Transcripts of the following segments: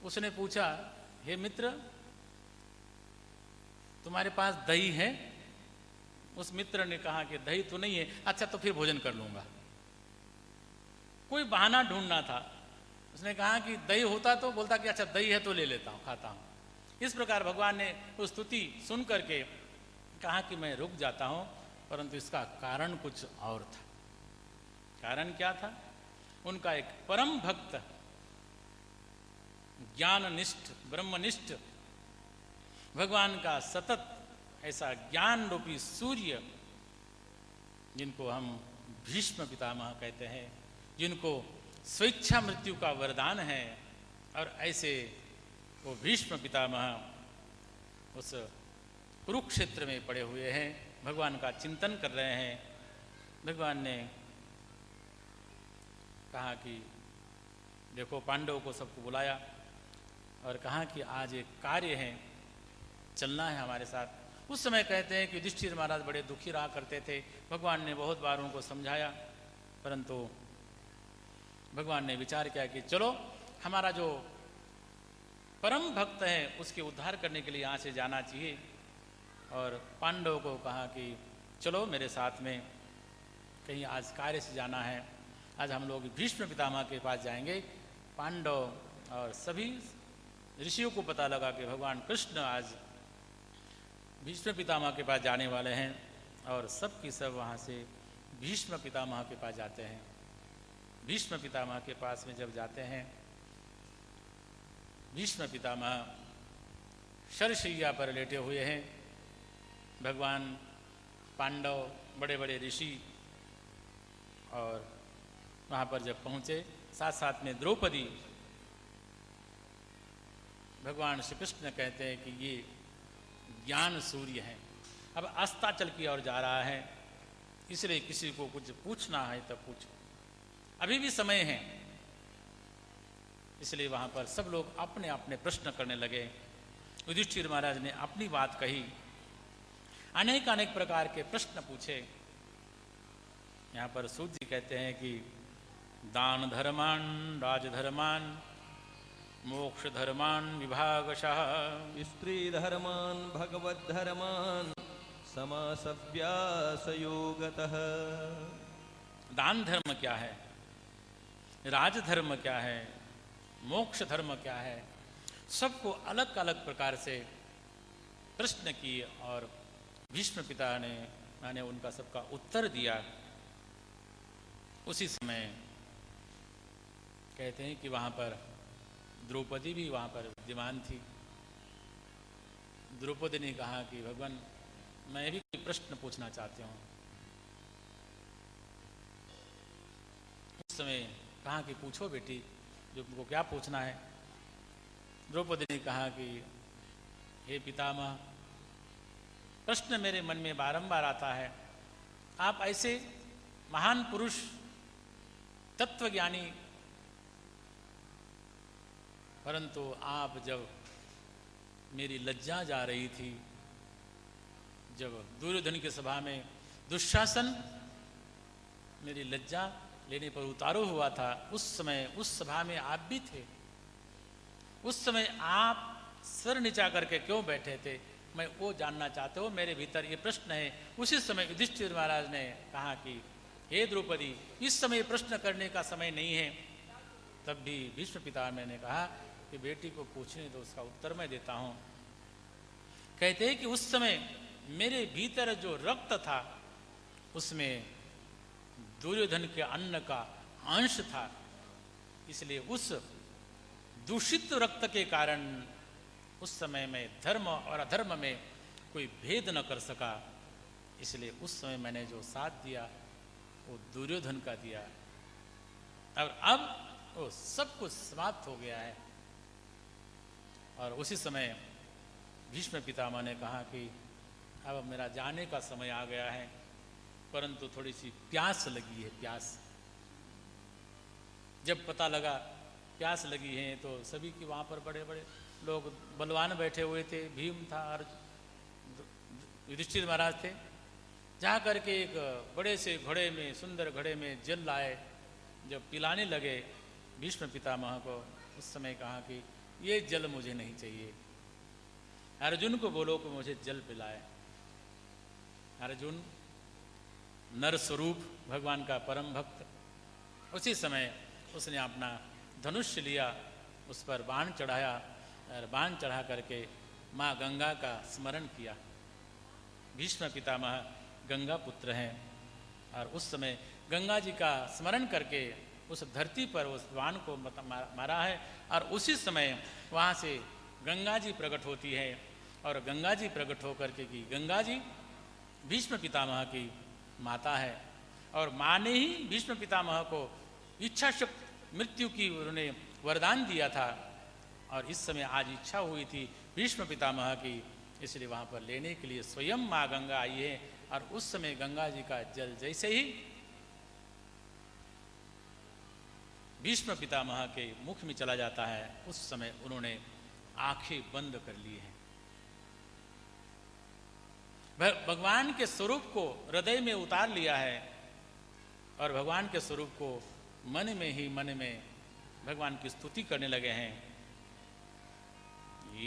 उसने पूछा, हे मित्र, तुम्हारे पास दही है? उस मित्र ने कहा कि दही तो नहीं है। अच्छा, तो फिर भोजन कर लूंगा। कोई बहाना ढूंढना था। उसने कहा कि दही होता तो बोलता कि अच्छा दही है तो ले लेता हूं, खाता हूं। इस प्रकार भगवान ने उस स्तुति सुन करके कहा कि मैं रुक जाता हूं, परंतु इसका कारण कुछ और था। कारण क्या था? उनका एक परम भक्त, ज्ञाननिष्ठ, ब्रह्मनिष्ठ, भगवान का सतत ऐसा ज्ञान रूपी सूर्य, जिनको हम भीष्म पितामह कहते हैं, जिनको स्वेच्छा मृत्यु का वरदान है, और ऐसे वो भीष्म पितामह उस कुरुक्षेत्र में पड़े हुए हैं, भगवान का चिंतन कर रहे हैं। भगवान ने कहा कि देखो, पांडवों को सबको बुलाया और कहा कि आज एक कार्य है, चलना है हमारे साथ। उस समय कहते हैं कि युधिष्ठिर महाराज बड़े दुखी रहा करते थे। भगवान ने बहुत बार उनको समझाया, परंतु भगवान ने विचार किया कि चलो, हमारा जो परम भक्त है उसके उद्धार करने के लिए यहाँ से जाना चाहिए। और पांडवों को कहा कि चलो मेरे साथ में, कहीं आज कार्य से जाना है। आज हम लोग भीष्म पितामह के पास जाएंगे। पांडव और सभी ऋषियों को पता लगा कि भगवान कृष्ण आज भीष्म पितामह के पास जाने वाले हैं, और सब की सब वहाँ से भीष्म पितामह के पास जाते हैं। भीष्म पितामह के पास में जब जाते हैं, भीष्म पितामह शरशैया पर लेटे हुए हैं। भगवान, पांडव, बड़े बड़े ऋषि, और वहाँ पर जब पहुँचे, साथ साथ में द्रौपदी, भगवान श्री कृष्ण कहते हैं कि ये ज्ञान सूर्य है, अब अस्ताचल की ओर जा रहा है, इसलिए किसी को कुछ पूछना है तब पूछो, अभी भी समय है। इसलिए वहाँ पर सब लोग अपने अपने प्रश्न करने लगे। युधिष्ठिर महाराज ने अपनी बात कही, अनेक अनेक प्रकार के प्रश्न पूछे। यहाँ पर सूत जी कहते हैं कि दान धर्मान, राजधर्मान, मोक्ष धर्मान विभागशः, स्त्री धर्मान भगवत धर्मान समासव्यासयोगतः। दान धर्म क्या है, राजधर्म क्या है, मोक्ष धर्म क्या है, सबको अलग अलग प्रकार से प्रश्न किए, और भीष्म पिता ने मैंने उनका सबका उत्तर दिया। उसी समय कहते हैं कि वहाँ पर द्रौपदी भी वहाँ पर विद्यमान थी। द्रौपदी ने कहा कि भगवान, मैं भी कोई प्रश्न पूछना चाहती हूँ। उस समय कहा कि पूछो बेटी, जो तुमको क्या पूछना है। द्रौपदी ने कहा कि हे पितामह, प्रश्न मेरे मन में बारंबार आता है, आप ऐसे महान पुरुष, तत्वज्ञानी, परंतु आप जब मेरी लज्जा जा रही थी, जब दुर्योधन की सभा में दुशासन मेरी लज्जा लेने पर उतारू हुआ था, उस समय उस सभा में आप भी थे। उस समय आप सिर नीचा करके क्यों बैठे थे, मैं वो जानना चाहते हो, मेरे भीतर ये प्रश्न है। उसी समय युधिष्ठिर महाराज ने कहा कि हे द्रौपदी, इस समय प्रश्न करने का समय नहीं है। तब भी भीष्म पितामह ने कहा कि बेटी को पूछने दो, उसका उत्तर मैं देता हूँ। कहते हैं कि उस समय मेरे भीतर जो रक्त था, उसमें दुर्योधन के अन्न का अंश था, इसलिए उस दूषित रक्त के कारण उस समय में धर्म और अधर्म में कोई भेद न कर सका। इसलिए उस समय मैंने जो साथ दिया वो दुर्योधन का दिया, और अब वो सब कुछ समाप्त हो गया है। और उसी समय भीष्म पितामह ने कहा कि अब मेरा जाने का समय आ गया है, परंतु थोड़ी सी प्यास लगी है, प्यास। जब पता लगा प्यास लगी है, तो सभी की वहाँ पर बड़े बड़े लोग बलवान बैठे हुए थे, भीम था और युधिष्ठिर महाराज थे। जा करके एक बड़े से घड़े में, सुंदर घड़े में जल लाए। जब पिलाने लगे भीष्म पितामह को, उस समय कहा कि ये जल मुझे नहीं चाहिए। अर्जुन को बोलो कि मुझे जल पिलाए। अर्जुन नर स्वरूप भगवान का परम भक्त, उसी समय उसने अपना धनुष लिया, उस पर बाण चढ़ाया और बाण चढ़ा करके माँ गंगा का स्मरण किया। भीष्म पितामह गंगा पुत्र हैं और उस समय गंगा जी का स्मरण करके उस धरती पर उस बाण को मारा है और उसी समय वहाँ से गंगा जी प्रकट होती है और गंगा जी प्रकट होकर के कि गंगा जी भीष्म पितामह की माता है और माँ ने ही भीष्म पितामह को इच्छा शक्ति मृत्यु की उन्होंने वरदान दिया था और इस समय आज इच्छा हुई थी भीष्म पितामह की, इसलिए वहाँ पर लेने के लिए स्वयं माँ गंगा आई है और उस समय गंगा जी का जल जैसे ही भीष्म पितामह के मुख में चला जाता है उस समय उन्होंने आंखें बंद कर ली हैं। भगवान के स्वरूप को हृदय में उतार लिया है और भगवान के स्वरूप को मन में ही मन में भगवान की स्तुति करने लगे हैं।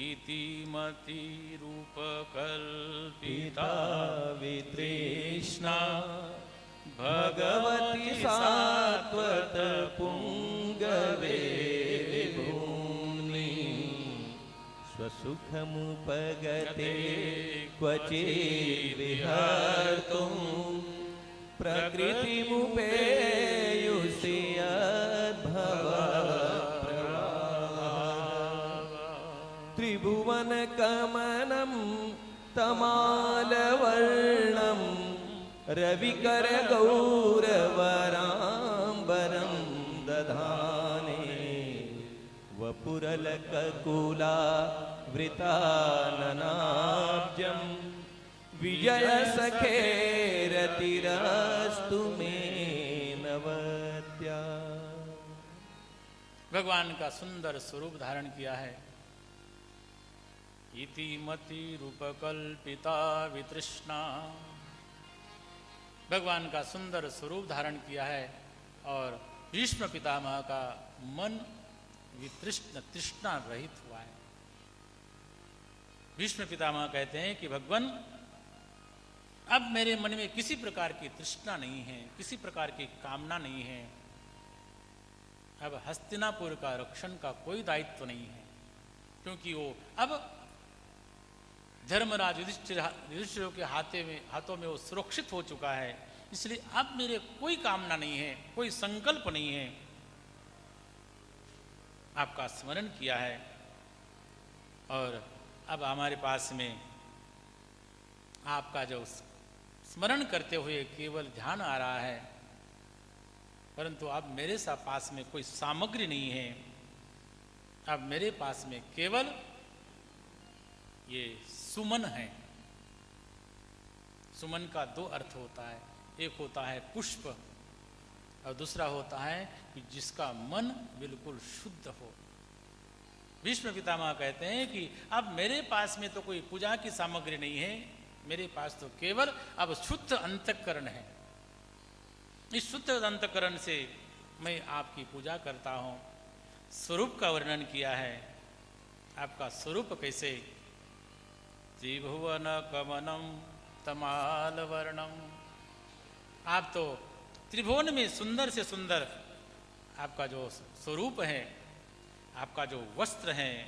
इति मति रूप कल्पिता वितृष्णा भगवती सात्वत पुंगवे विभूनि स्वसुखमुपगते क्वचिद्विहर्तुं प्रकृतिमुपेयुषि त्रिभुवनकमनं तमालवर्णं रविकरगौरवराम्बरं दधाने वपुरलककुलावृताननाब्जं विजयसखेरतिरस्तु मे नवत्या। भगवान का सुंदर स्वरूप धारण किया है। इति मति रूपकल्पिता वितृष्णा, भगवान का सुंदर स्वरूप धारण किया है और भीष्म पितामह का मन वितृष्ण तृष्णा रहित हुआ है। भीष्म पितामह कहते हैं कि भगवान अब मेरे मन में किसी प्रकार की तृष्णा नहीं है, किसी प्रकार की कामना नहीं है। अब हस्तिनापुर का रक्षण का कोई दायित्व नहीं है, क्योंकि वो अब धर्मराज युधिष्ठिर के हाथों में वो सुरक्षित हो चुका है। इसलिए अब मेरे कोई कामना नहीं है, कोई संकल्प नहीं है। आपका स्मरण किया है और अब हमारे पास में आपका जो स्मरण करते हुए केवल ध्यान आ रहा है, परंतु अब मेरे पास में कोई सामग्री नहीं है। अब मेरे पास में केवल ये सुमन है। सुमन का दो अर्थ होता है, एक होता है पुष्प और दूसरा होता है कि जिसका मन बिल्कुल शुद्ध हो। भीष्म पितामह कहते हैं कि अब मेरे पास में तो कोई पूजा की सामग्री नहीं है, मेरे पास तो केवल अब शुद्ध अंतःकरण है। इस शुद्ध अंतःकरण से मैं आपकी पूजा करता हूँ। स्वरूप का वर्णन किया है। आपका स्वरूप कैसे? त्रिभुवन कमनम तमाल वर्णम, आप तो त्रिभुवन में सुंदर से सुंदर आपका जो स्वरूप है, आपका जो वस्त्र है,